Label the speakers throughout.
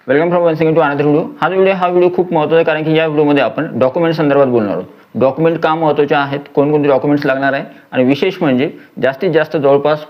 Speaker 1: Welcome from once again to another video. हा video खूप महत्त्वाचा आहे कारण की या व्हिडिओमध्ये आपण डॉक्युमेंट संदर्भात बोलणार आहोत. डॉक्युमेंट का महत्त्वाचे आहेत, कोणकोणते डॉक्युमेंट्स लागणार आहे आणि विशेष म्हणजे जास्तीत जास्त जवळपास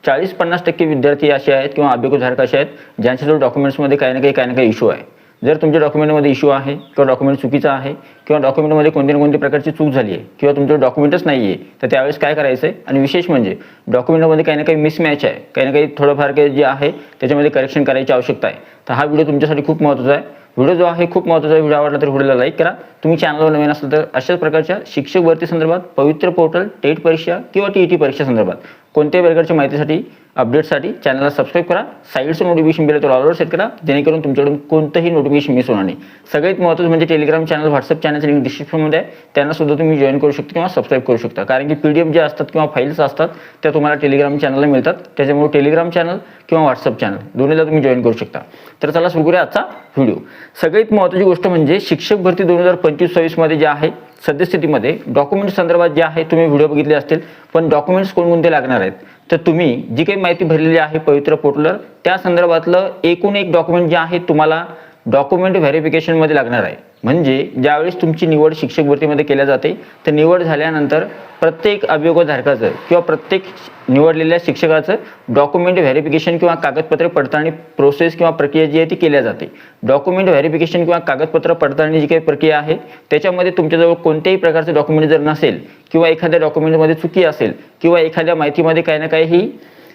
Speaker 1: 40-50% विद्यार्थी असे आहेत किंवा अभ्यासधारक असे आहेत ज्यांच्याजवळ डॉक्युमेंट्समध्ये काही ना काही इश्यू आहे. जर तुमच्या डॉक्युमेंटमध्ये इश्यू आहे किंवा डॉक्युमेंट चुकीचा आहे किंवा डॉक्युमेंटमध्ये कोणत्या ना कोणत्या प्रकारची चूक झाली आहे किंवा तुमचं डॉक्युमेंटच नाही आहे, तर त्यावेळेस काय करायचं आहे आणि विशेष म्हणजे डॉक्युमेंटमध्ये काही ना काही मिसमॅच आहे, काही ना काही थोडंफार काही जे आहे त्याच्यामध्ये करेक्शन करायची आवश्यकता आहे. तर हा व्हिडिओ तुमच्यासाठी खूप महत्त्वाचा आहे. व्हिडिओ जो आहे खूप महत्त्वाचा आहे. व्हिडिओ आवडला तर व्हिडिओला लाईक करा. तुम्ही चॅनलवर नवीन असाल तर अशाच प्रकारच्या शिक्षक भरती संदर्भात, पवित्र पोर्टल, टेट परीक्षा किंवा टीईटी परीक्षा संदर्भात कोणत्याही प्रकारच्या माहितीसाठी, अपडेटसाठी चॅनलला सबस्क्राईब करा. साईडचं नोटिफिकेशन बेल ऑलवर सेट करा जेणेकरून तुमच्याकडून कोणतंही नोटिफिकेशन मिस होणार नाही. सगळ्यात महत्त्वाचं म्हणजे टेलिग्राम चॅनल, व्हॉट्सअप चॅनलचं लिंक डिस्क्रिप्शनमध्ये आहे. त्यांना सुद्धा तुम्ही जॉईन करू शकता किंवा सबस्क्राईब करू शकता. कारण की PDF जे असतात किंवा फाईल्स असतात त्या तुम्हाला टेलिग्राम चॅनलला मिळतात. त्याच्यामुळे टेलिग्राम चॅनल किंवा व्हॉट्सअप चॅनल दोन्हीला तुम्ही जॉईन करू शकता. तर चला सुरू करूया आजचा व्हिडिओ. सगळ्यात महत्त्वाची गोष्ट म्हणजे शिक्षक भरती 2025-26 मध्ये जे आहे सद्यस्थितीमध्ये डॉक्युमेंट संदर्भात जे आहे तुम्ही व्हिडिओ बघितले असतील, पण डॉक्युमेंट्स कोणकोणते लागणार आहेत तर तुम्ही जी काही माहिती भरलेली आहे पवित्र पोर्टलवर त्या संदर्भातलं एकूण एक डॉक्युमेंट जे आहे तुम्हाला डॉक्युमेंट व्हेरिफिकेशनमध्ये लागणार आहे. म्हणजे ज्यावेळेस तुमची निवड शिक्षक भरतीमध्ये केल्या जाते तर निवड झाल्यानंतर प्रत्येक अभियोगधारकाचं किंवा प्रत्येक निवडलेल्या शिक्षकाचं डॉक्युमेंट व्हेरिफिकेशन किंवा कागदपत्र पडताळणी प्रोसेस किंवा प्रक्रिया जी आहे ती केल्या जाते. डॉक्युमेंट व्हेरिफिकेशन किंवा कागदपत्र पडताळणी जी काही प्रक्रिया आहे त्याच्यामध्ये तुमच्याजवळ कोणत्याही प्रकारचं डॉक्युमेंट जर नसेल किंवा एखाद्या डॉक्युमेंटमध्ये चुकी असेल किंवा एखाद्या माहितीमध्ये काही ना काही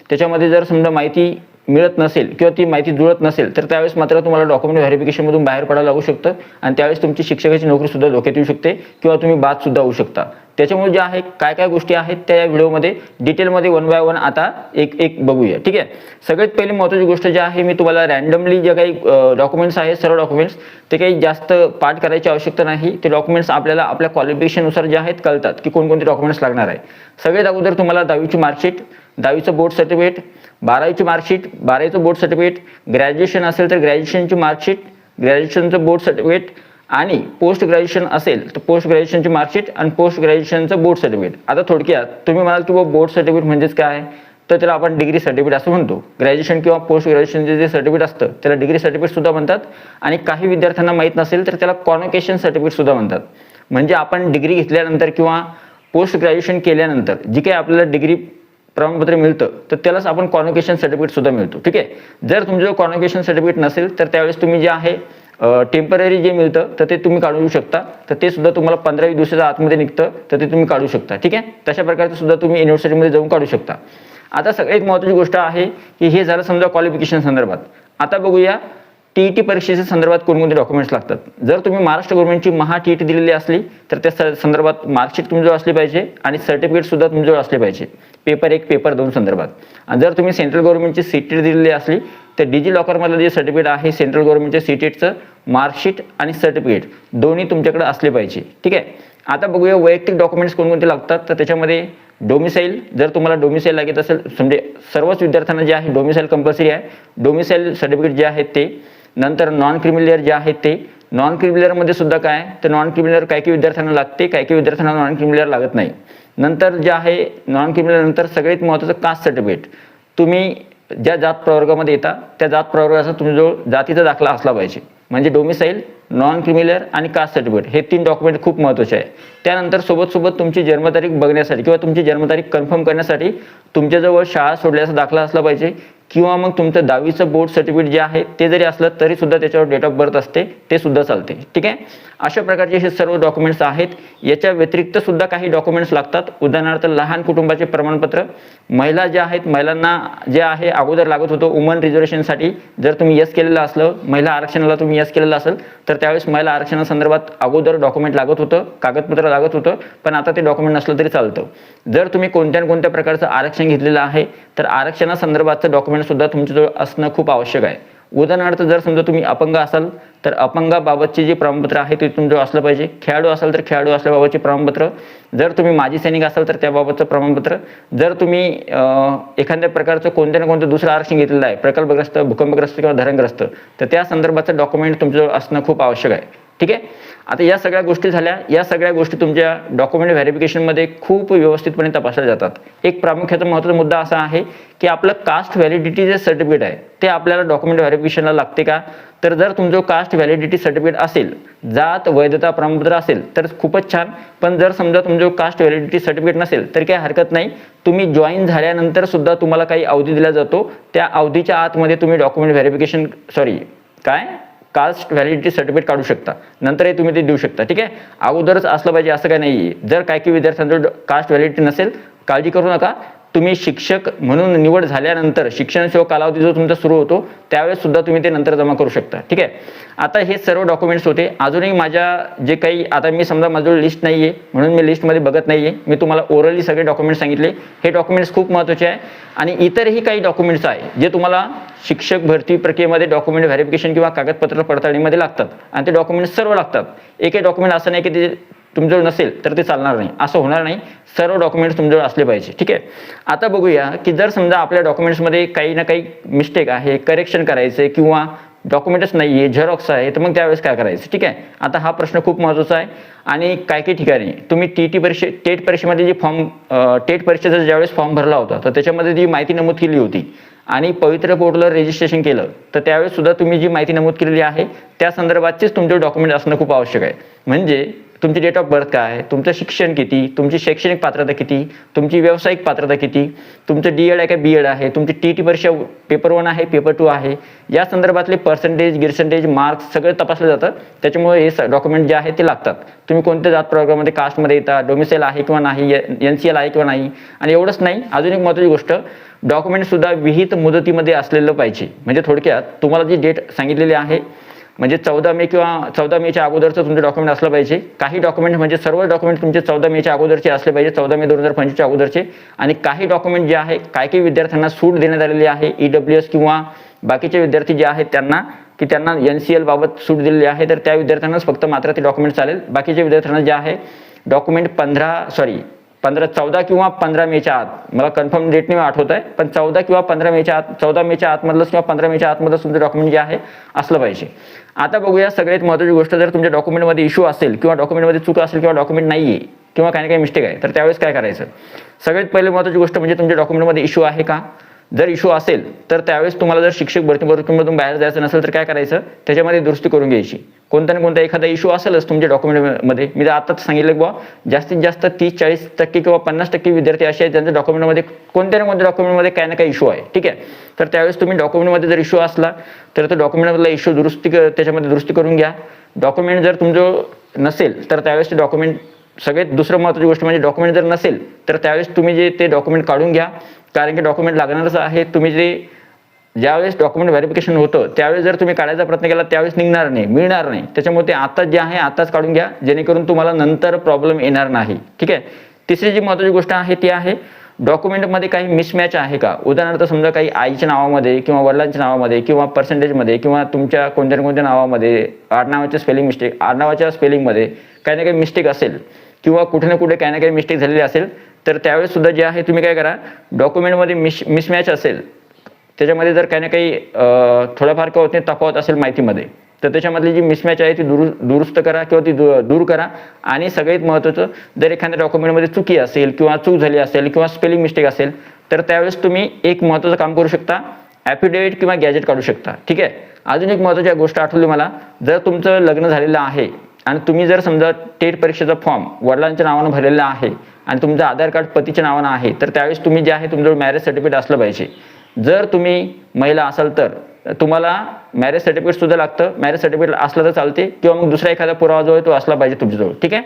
Speaker 1: त्याच्यामध्ये जर समजा माहिती मिळत नसेल किंवा ती माहिती जुळत नसेल तर त्यावेळेस मात्र तुम्हाला डॉक्युमेंट व्हेरिफिकेशनमधून बाहेर पडायला लागू शकतं आणि त्यावेळेस तुमची शिक्षकाची नोकरीसुद्धा धोक्यात येऊ शकते किंवा तुम्ही बादसुद्धा होऊ शकता. त्याच्यामुळे जे आहे काय गोष्टी आहेत त्या या व्हिडिओमध्ये डिटेलमध्ये 1 बाय 1 आता एक बघूया. ठीक आहे. सगळ्यात पहिली महत्त्वाची गोष्ट जी आहे मी तुम्हाला रँडमली जे काही डॉक्युमेंट्स आहेत सर्व डॉक्युमेंट्स ते काही जास्त पाठ करायची आवश्यकता नाही. ते डॉक्युमेंट्स आपल्याला आपल्या क्वालिफिकेशननुसार जे आहेत कळतात की कोणकोणते डॉक्युमेंट्स लागणार आहे. सगळ्यात अगोदर तुम्हाला 10वीची मार्कशीट, 10वीचं बोर्ड सर्टिफिकेट, 12वीची मार्कशीट, 12वीचं बोर्ड सर्टिफिकेट, ग्रॅज्युएशन असेल तर ग्रॅज्युएशनची मार्कशीट, ग्रॅज्युएशनचं बोर्ड सर्टिफिकेट आणि पोस्ट ग्रॅज्युएशन असेल तर पोस्ट ग्रॅज्युएशनची मार्कशीट आणि पोस्ट ग्रॅज्युएशनचं बोर्ड सर्टिफिकेट. आता थोडक्यात तुम्ही म्हणाल की बोर्ड सर्टिफिकेट म्हणजेच काय, तर त्याला आपण डिग्री सर्टिफिकेट असं म्हणतो. ग्रॅज्युएशन किंवा पोस्ट ग्रॅज्युएशनचे जे सर्टिफिकेट असतं त्याला डिग्री सर्टिफिकेट सुद्धा म्हणतात आणि काही विद्यार्थ्यांना माहीत नसेल तर त्याला कॉन्व्होकेशन सर्टिफिकेट सुद्धा म्हणतात. म्हणजे आपण डिग्री घेतल्यानंतर किंवा पोस्ट ग्रॅज्युएशन केल्यानंतर जी काही आपल्याला डिग्री प्रमाणपत्र मिळतं तर त्यालाच आपण कॉन्व्होकेशन सर्टिफिकेट सुद्धा मिळतो. ठीक आहे. जर तुमचं कॉन्व्होकेशन सर्टिफिकेट नसेल तर त्यावेळेस तुम्ही जे आहे टेम्पररी जे मिळतं तर ते तुम्ही काढू शकता. तर ते सुद्धा तुम्हाला 15-20 दिवसाच्या आतमध्ये निघतं तर ते तुम्ही काढू शकता. ठीक आहे. तशा प्रकारचं सुद्धा तुम्ही युनिव्हर्सिटीमध्ये जाऊन काढू शकता. आता सगळ्यात महत्त्वाची गोष्ट आहे की हे झालं समजा क्वालिफिकेशन संदर्भात. आता बघूया टीईटी परीक्षेच्या संदर्भात कोणकोणते डॉक्युमेंट्स लागतात. जर तुम्ही महाराष्ट्र गव्हर्नमेंटची टीईटी दिलेली असली तर त्या संदर्भात मार्कशीट तुमच्याजवळ असली पाहिजे आणि सर्टिफिकेट सुद्धा तुमच्याजवळ असले पाहिजे पेपर 1, पेपर 2 संदर्भात. आणि जर तुम्ही सेंट्रल गव्हर्नमेंटची सीटेट दिलेली असली तर डिजी लॉकरमधलं जे सर्टिफिकेट आहे सेंट्रल गव्हर्नमेंटच्या सीटेटचं मार्कशीट आणि सर्टिफिकेट दोन्ही तुमच्याकडे असले पाहिजे. ठीक आहे. आता बघूया वैयक्तिक डॉक्युमेंट्स कोणकोणते लागतात. तर त्याच्यामध्ये डोमिसाईल, जर तुम्हाला डोमिसाईल लागत असेल, म्हणजे सर्वच विद्यार्थ्यांना जे आहे डोमिसाईल कंपल्सरी आहे. डोमिसाईल सर्टिफिकेट जे आहे ते. नंतर नॉन क्रिमिलियर जे आहे ते. नॉन क्रिमिलियरमध्ये सुद्धा काय तर नॉन क्रिमिलियर काही विद्यार्थ्यांना लागते, काही विद्यार्थ्यांना नॉन क्रिमिलियर लागत नाही. नंतर जे आहे नॉन क्रिमिलियर नंतर सगळ्यात महत्त्वाचं कास्ट सर्टिफिकेट. तुम्ही ज्या जात प्रवर्गामध्ये येता त्या जात प्रवर्गाचा तुमच्याजवळ जातीचा दाखला असला पाहिजे. म्हणजे डोमिसाईल, नॉन क्रिमिलियर आणि कास्ट सर्टिफिकेट हे 3 डॉक्युमेंट खूप महत्त्वाचे आहे. त्यानंतर सोबत तुमची जन्मतारीख बघण्यासाठी किंवा तुमची जन्मतारीख कन्फर्म करण्यासाठी तुमच्याजवळ शाळा सोडल्याचा दाखला असला पाहिजे किंवा मग तुमचं 10वीचं बोर्ड सर्टिफिकेट जे आहे ते जरी असलं तरी सुद्धा त्याच्यावर डेट ऑफ बर्थ असते ते सुद्धा चालते. ठीक आहे. अशा प्रकारचे हे सर्व डॉक्युमेंट्स आहेत. याच्या व्यतिरिक्त सुद्धा काही डॉक्युमेंट्स लागतात. उदाहरणार्थ लहान कुटुंबाचे प्रमाणपत्र. महिला ज्या आहेत, महिलांना जे आहे अगोदर लागत होतं वुमन रिझर्वेशनसाठी. जर तुम्ही यस केलेलं असलं, महिला आरक्षणाला तुम्ही यस केलेलं असेल तर त्यावेळेस महिला आरक्षणासंदर्भात अगोदर डॉक्युमेंट लागत होतं, कागदपत्र लागत होतं, पण आता ते डॉक्युमेंट नसलं तरी चालतं. जर तुम्ही कोणत्या ना कोणत्या प्रकारचं आरक्षण घेतलेलं आहे तर आरक्षणासंदर्भातचं डॉक्युमेंट सुद्धा तुमच्याजवळ असणं खूप आवश्यक आहे. उदाहरणार्थ जर समजा तुम्ही अपंग असाल तर अपंगाबाबतचे जे प्रमाणपत्र आहे ते तुमच्याजवळ असलं पाहिजे. खेळाडू असाल तर खेळाडू असल्याबाबतचे प्रमाणपत्र. जर तुम्ही माजी सैनिक असाल तर त्याबाबतचं प्रमाणपत्र. जर तुम्ही एखाद्या प्रकारचं कोणत्या ना कोणतं दुसरं आरक्षण घेतलेलं आहे, प्रकल्पग्रस्त, भूकंपग्रस्त किंवा धरणग्रस्त, तर त्या संदर्भाचं डॉक्युमेंट तुमच्याजवळ असणं खूप आवश्यक आहे. ठीक आहे. आता या सगळ्या गोष्टी झाल्या, या सगळ्या गोष्टी तुमच्या डॉक्युमेंट व्हेरिफिकेशनमध्ये खूप व्यवस्थितपणे तपासल्या जातात. एक प्रामुख्याचा महत्त्वाचा मुद्दा असा आहे की आपलं कास्ट व्हॅलिडिटी जे सर्टिफिकेट आहे ते आपल्याला डॉक्युमेंट व्हेरिफिकेशनला लागते का? तर जर तुमचं कास्ट व्हॅलिडिटी सर्टिफिकेट असेल, जात वैधता प्रमाणपत्र असेल तर खूपच छान. पण जर समजा तुमचं कास्ट व्हॅलिडिटी सर्टिफिकेट नसेल तर काही हरकत नाही. तुम्ही जॉईन झाल्यानंतर सुद्धा तुम्हाला काही अवधी दिला जातो, त्या अवधीच्या आतमध्ये तुम्ही document verification caste validity certificate काढू शकता. नंतरही तुम्ही ते देऊ शकता. ठीक आहे, अगोदरच असलं पाहिजे असं काही नाही आहे. जर काही विद्यार्थ्यांचं कास्ट व्हॅलिडिटी नसेल, काळजी करू नका. तुम्ही शिक्षक म्हणून निवड झाल्यानंतर शिक्षण सेवा कालावधी जो तुमचा सुरू होतो त्यावेळेस सुद्धा तुम्ही ते नंतर जमा करू शकता. ठीक आहे, आता हे सर्व डॉक्युमेंट्स होते. अजूनही माझ्या जे काही, आता मी समजा माझ्याजवळ लिस्ट नाही आहे म्हणून मी लिस्टमध्ये बघत नाही आहे, मी तुम्हाला ओरली सगळे डॉक्युमेंट्स सांगितले. हे डॉक्युमेंट्स खूप महत्त्वाचे आहे. आणि इतरही काही डॉक्युमेंट्स आहे जे तुम्हाला शिक्षक भरती प्रक्रियेमध्ये डॉक्युमेंट व्हेरिफिकेशन किंवा कागदपत्र पडताळणीमध्ये लागतात. आणि ते डॉक्युमेंट्स सर्व लागतात. एकही डॉक्युमेंट असं नाही की ते तुमच्याजवळ नसेल तर ते चालणार नाही, असं होणार नाही. सर्व डॉक्युमेंट्स तुमच्याजवळ असले पाहिजे. ठीक आहे, आता बघूया की जर समजा आपल्या डॉक्युमेंट्समध्ये काही ना काही मिस्टेक आहे, करेक्शन करायचं आहे किंवा डॉक्युमेंट्स नाही आहे, झेरॉक्स आहे, तर मग त्यावेळेस काय करायचं? ठीक आहे, आता हा प्रश्न खूप महत्त्वाचा आहे. आणि काही ठिकाणी तुम्ही टेट परीक्षेमध्ये जी टेट परीक्षेचा ज्यावेळेस फॉर्म भरला होता तर त्याच्यामध्ये जी माहिती नमूद केली होती आणि पवित्र पोर्टलवर रजिस्ट्रेशन केलं तर त्यावेळेस सुद्धा तुम्ही जी माहिती नमूद केलेली आहे त्या संदर्भातचेच तुमचे डॉक्युमेंट असणं खूप आवश्यक आहे. म्हणजे तुमची डेट ऑफ बर्थ काय, तुमचं शिक्षण किती, तुमची शैक्षणिक पात्रता किती, तुमची व्यावसायिक पात्रता किती, तुमचं DED आहे का BEd आहे, तुमची TET परीक्षा पेपर 1 आहे पेपर 2 आहे, या संदर्भातले पर्सेंटेज मार्क्स सगळे तपासले जातात. त्याच्यामुळे हे डॉक्युमेंट जे आहे ते लागतात. तुम्ही कोणत्या जात प्रवर्गामध्ये कास्टमध्ये येता, डोमिसाईल आहे किंवा नाही, NCL आहे किंवा नाही. आणि एवढंच नाही, अजून एक महत्त्वाची गोष्ट, डॉक्युमेंट सुद्धा विहित मुदतीमध्ये असलेलं पाहिजे. म्हणजे थोडक्यात तुम्हाला जी डेट सांगितलेली आहे म्हणजे 14 मे किंवा 14 मेच्या अगोदरचं तुमचं डॉक्युमेंट असलं पाहिजे. काही डॉक्युमेंट म्हणजे सर्व डॉक्युमेंट तुमचे 14 मेच्या अगोदरचे असले पाहिजे, 14 मे 2025च्या अगोदरचे. आणि काही डॉक्युमेंट जे आहे काही विद्यार्थ्यांना सूट देण्यात आलेली आहे, EWS किंवा बाकीचे विद्यार्थी जे आहेत त्यांना NCL बाबत सूट दिलेली आहे, तर त्या विद्यार्थ्यांनाच फक्त मात्र ते डॉक्युमेंट चालेल. बाकीच्या विद्यार्थ्यांना जे आहे डॉक्युमेंट 14 किंवा 15 मेच्या आत, मला कन्फर्म डेट नाही आठवत आहे, पण 14 किंवा 15 मेच्या आत, 14 मेच्या आतमधलंच किंवा 15 मेच्या आतमधलंच तुमचं डॉक्युमेंट जे आहे असलं पाहिजे. आता बघूया सगळ्यात महत्त्वाची गोष्ट, जर तुमच्या डॉक्युमेंटमध्ये इश्यू असेल किंवा डॉक्युमेंटमध्ये चूक असेल किंवा डॉक्युमेंट नाही आहे किंवा काही ना काही मिस्टेक आहे तर त्यावेळेस काय करायचं? सगळ्यात पहिली महत्त्वाची गोष्ट म्हणजे तुमच्या डॉक्युमेंटमध्ये इश्यू आहे का? जर इश्यू असेल तर त्यावेळेस तुम्हाला जर शिक्षक भरती प्रक्रियेमधून बाहेर जायचं नसेल तर काय करायचं? त्याच्यामध्ये दुरुस्ती करून घ्यायची. कोणता ना कोणता एखादा इश्यू असेलच तुमच्या डॉक्युमेंटमध्ये. मी आताच सांगितलं की बाबा जास्तीत जास्त 30-40% किंवा 50% विद्यार्थी असे आहेत ज्यांच्या डॉक्युमेंटमध्ये कोणत्या ना कोणत्या डॉक्युमेंटमध्ये काही ना काही इश्यू आहे. ठीक आहे, तर त्यावेळेस तुम्ही डॉक्युमेंटमध्ये जर इश्यू असला तर तो डॉक्युमेंटमधला इश्यू त्याच्यामध्ये दुरुस्ती करून घ्या. डॉक्युमेंट जर तुमचं नसेल तर त्यावेळेस ते डॉक्युमेंट, सगळ्यात दुसरं महत्त्वाची गोष्ट म्हणजे डॉक्युमेंट जर नसेल तर त्यावेळेस तुम्ही जे ते डॉक्युमेंट काढून घ्या. कारण की डॉक्युमेंट लागणारच आहे. तुम्ही ज्यावेळेस डॉक्युमेंट व्हेरिफिकेशन होतं त्यावेळेस जर तुम्ही काढायचा प्रयत्न केला त्यावेळेस मिळणार नाही. त्याच्यामुळे ते आताच जे आहे आताच काढून घ्या, जेणेकरून तुम्हाला नंतर प्रॉब्लेम येणार नाही. ठीक आहे, तिसरी जी महत्त्वाची गोष्ट आहे ती आहे डॉक्युमेंटमध्ये काही मिसमॅच आहे का? उदाहरणार्थ समजा काही आईच्या नावामध्ये किंवा वडिलांच्या नावामध्ये किंवा पर्सेंटेजमध्ये किंवा तुमच्या कोणत्या ना कोणत्या नावामध्ये आडनावाच्या स्पेलिंगमध्ये काही ना काही मिस्टेक असेल किंवा कुठे ना कुठे काही ना काही मिस्टेक झालेली असेल तर त्यावेळेस सुद्धा जे आहे तुम्ही काय करा, डॉक्युमेंटमध्ये मिसमॅच असेल त्याच्यामध्ये जर काही ना काही थोडाफार का होत नाही तफावत असेल माहितीमध्ये तर त्याच्यामधली जी मिसमॅच आहे ती दुरुस्त करा किंवा ती दूर करा. आणि सगळ्यात महत्त्वाचं, जर एखाद्या डॉक्युमेंटमध्ये चुकी असेल किंवा चूक झाली असेल किंवा स्पेलिंग मिस्टेक असेल तर त्यावेळेस तुम्ही एक महत्त्वाचं काम करू शकता, ॲफिडेविट किंवा गॅजेट काढू शकता. ठीक आहे, अजून एक महत्त्वाची गोष्ट आठवली मला, जर तुमचं लग्न झालेलं आहे आणि तुम्ही जर समजा टेट परीक्षेचा फॉर्म वडिलांच्या नावानं भरलेला आहे आणि तुमचं आधार कार्ड पतीच्या नावानं आहे तर त्यावेळेस तुम्ही जे आहे तुमचं मॅरेज सर्टिफिकेट असलं पाहिजे. जर तुम्ही महिला असाल तर तुम्हाला मॅरेज सर्टिफिकेट सुद्धा लागतं. मॅरेज सर्टिफिकेट असलं तर चालते किंवा मग दुसरा एखादा पुरावा जो आहे तो असला पाहिजे तुमच्याजवळ. ठीक आहे,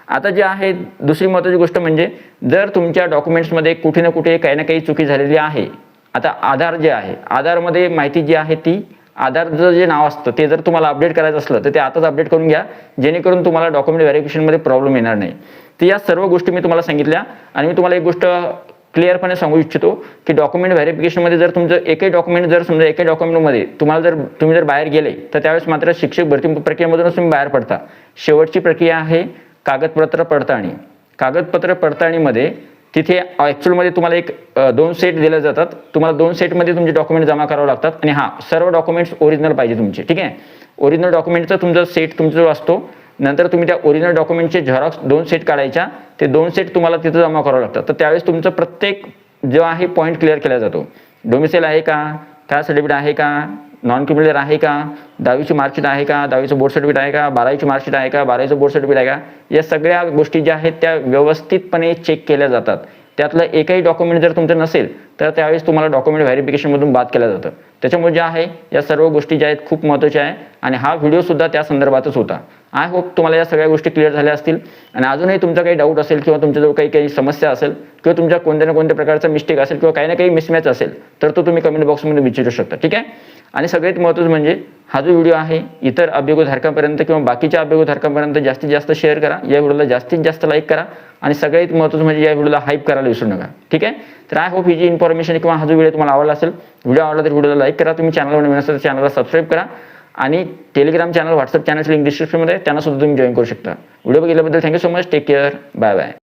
Speaker 1: आता जे आहे दुसरी महत्त्वाची गोष्ट म्हणजे जर तुमच्या डॉक्युमेंट्समध्ये कुठे ना कुठे काही ना काही चुकी झालेली आहे. आता आधार जे आहे, आधारमध्ये माहिती जी आहे ती आधारचं जे नाव असतं ते जर तुम्हाला अपडेट करायचं असलं तर ते आताच अपडेट करून घ्या, जेणेकरून तुम्हाला डॉक्युमेंट व्हेरिफिकेशनमध्ये प्रॉब्लेम येणार नाही. तर या सर्व गोष्टी मी तुम्हाला सांगितल्या. आणि मी तुम्हाला एक गोष्ट क्लिअरपणे सांगू इच्छितो की डॉक्युमेंट व्हेरिफिकेशनमध्ये जर तुमचं एकही डॉक्युमेंट जर समजा एका डॉक्युमेंटमध्ये तुम्ही जर बाहेर गेले तर त्यावेळेस मात्र शिक्षक भरती प्रक्रियेमधूनच तुम्ही बाहेर पडता. शेवटची प्रक्रिया आहे कागदपत्र पडताळणी. कागदपत्र पडताळणीमध्ये तिथे ॲक्च्युअलमध्ये तुम्हाला 2 सेट दिले जातात. तुम्हाला 2 सेटमध्ये तुमचे डॉक्युमेंट जमा करावे लागतात. आणि सर्व डॉक्युमेंट्स ओरिजिनल पाहिजे तुमचे. ठीक आहे, ओरिजिनल डॉक्युमेंटचा तुमचा सेट तुमचा जो असतो नंतर तुम्ही त्या ओरिजिनल डॉक्युमेंटचे झेरॉक्स 2 सेट काढायच्या, ते 2 सेट तुम्हाला तिथं जमा करावं लागतात. तर त्यावेळेस तुमचं प्रत्येक जो आहे पॉईंट क्लिअर केला जातो. डोमिसाईल आहे का, कास्ट सर्टिफिकेट आहे का, नॉन क्रिमिनल आहे का, 10वीची मार्कशीट आहे का, 10वीचं बोर्ड सर्टिफिकेट आहे का, 12वीची मार्कशीट आहे का, 12वीचं बोर्ड सर्टिफिकेट आहे का, या सगळ्या गोष्टी ज्या आहेत त्या व्यवस्थितपणे चेक केल्या जातात. त्यातलं एकही डॉक्युमेंट जर तुमचं नसेल तर त्यावेळेस तुम्हाला डॉक्युमेंट व्हेरिफिकेशनमधून बाद केलं जातं. त्याच्यामुळे जे आहे या सर्व गोष्टी ज्या आहेत खूप महत्त्वाच्या आहे आणि हा व्हिडिओसुद्धा त्या संदर्भातच होता. आय होप तुम्हाला या सगळ्या गोष्टी क्लिअर झाल्या असतील आणि अजूनही तुमचा काही डाऊट असेल किंवा तुमच्याजवळ काही समस्या असेल किंवा तुमच्या कोणत्या ना कोणत्या प्रकारचा मिस्टेक असेल किंवा काही ना काही मिसमॅच असेल तर तो तुम्ही कमेंट बॉक्समध्ये विचारू शकता. ठीक आहे. आणि सगळ्यात महत्त्वाचं म्हणजे हा जो व्हिडिओ आहे इतर अभियोगधारकांपर्यंत किंवा बाकीच्या अभियोगधारकांपर्यंत जास्तीत जास्त शेअर करा. या व्हिडिओला जास्तीत जास्त लाईक करा आणि सगळ्यात महत्त्वाचं म्हणजे या व्हिडिओला हाईप करायला विसरू नका. ठीक आहे. तर आय होप ही जी इन्फॉर्मेशन किंवा हा जो व्हिडिओ तुम्हाला आवडला असेल, व्हिडिओ आवडला तर व्हिडिओला लाईक करा. तुम्ही चॅनलवर नवीन असेल तर चॅनलला सबस्क्राईब करा आणि टेलिग्राम चॅनल, व्हॉट्सअप चॅनलची लिंक डिस्क्रिप्शनमध्ये आहे, त्यांना सुद्धा तुम्ही जॉईन करू शकता. व्हिडिओ बघितल्याबद्दल thank you so much. Take care. Bye bye.